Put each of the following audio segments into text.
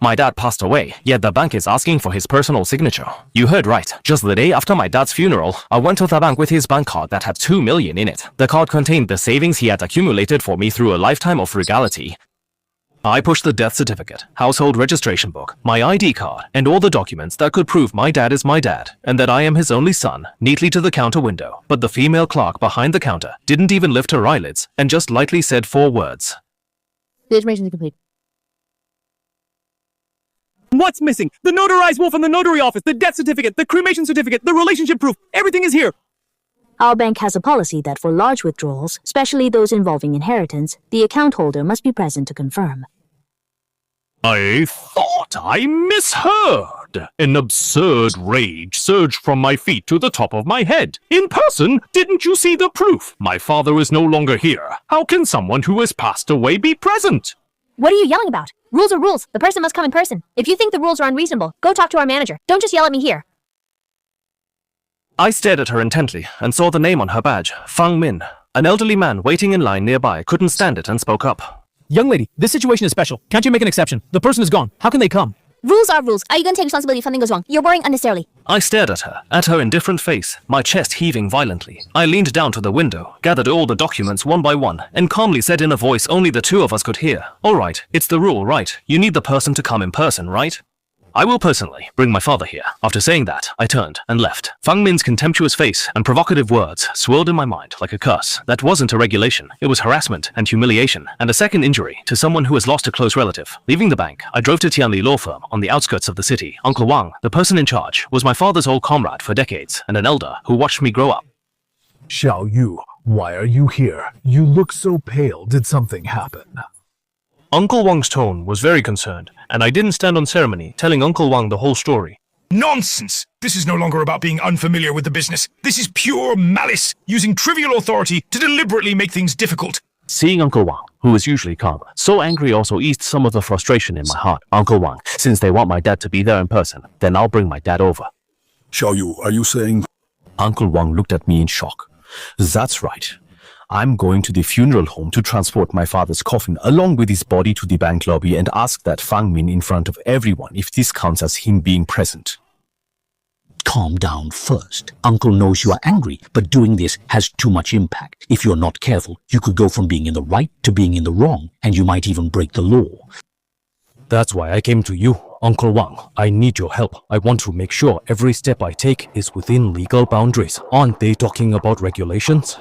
My dad passed away, yet the bank is asking for his personal signature. You heard right. Just the day after my dad's funeral, I went to the bank with his bank card that had 2 million in it. The card contained the savings he had accumulated for me through a lifetime of frugality. I pushed the death certificate, household registration book, my ID card, and all the documents that could prove my dad is my dad, and that I am his only son, neatly to the counter window. But the female clerk behind the counter didn't even lift her eyelids, and just lightly said 4 words. The information is complete. What's missing? The notarized will from the notary office, the death certificate, the cremation certificate, the relationship proof. Everything is here. Our bank has a policy that for large withdrawals, especially those involving inheritance, the account holder must be present to confirm. I thought I misheard. An absurd rage surged from my feet to the top of my head. In person, didn't you see the proof? My father is no longer here. How can someone who has passed away be present? What are you yelling about? Rules are rules. The person must come in person. If you think the rules are unreasonable, go talk to our manager. Don't just yell at me here. I stared at her intently and saw the name on her badge, Fang Min. An elderly man waiting in line nearby couldn't stand it and spoke up. Young lady, this situation is special. Can't you make an exception? The person is gone. How can they come? Rules are rules. Are you going to take responsibility if something goes wrong? You're worrying unnecessarily. I stared at her indifferent face, my chest heaving violently. I leaned down to the window, gathered all the documents one by one, and calmly said in a voice only the two of us could hear, "All right, it's the rule, right? You need the person to come in person, right? I will personally bring my father here." After saying that, I turned and left. Fang Min's contemptuous face and provocative words swirled in my mind like a curse. That wasn't a regulation, it was harassment and humiliation, and a second injury to someone who has lost a close relative. Leaving the bank, I drove to Tianli Law Firm on the outskirts of the city. Uncle Wang, the person in charge, was my father's old comrade for decades, and an elder who watched me grow up. Xiao Yu, why are you here? You look so pale. Did something happen? Uncle Wang's tone was very concerned, and I didn't stand on ceremony telling Uncle Wang the whole story. Nonsense! This is no longer about being unfamiliar with the business. This is pure malice, using trivial authority to deliberately make things difficult. Seeing Uncle Wang, who is usually calm, so angry also eased some of the frustration in my heart. Uncle Wang, since they want my dad to be there in person, then I'll bring my dad over. Xiao Yu, are you saying? Uncle Wang looked at me in shock. That's right. I'm going to the funeral home to transport my father's coffin along with his body to the bank lobby and ask that Fang Min in front of everyone if this counts as him being present. Calm down first. Uncle knows you are angry, but doing this has too much impact. If you're not careful, you could go from being in the right to being in the wrong, and you might even break the law. That's why I came to you, Uncle Wang. I need your help. I want to make sure every step I take is within legal boundaries. Aren't they talking about regulations?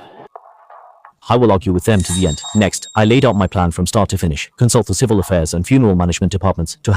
I will argue with them to the end. Next, I laid out my plan from start to finish. Consult the civil affairs and funeral management departments to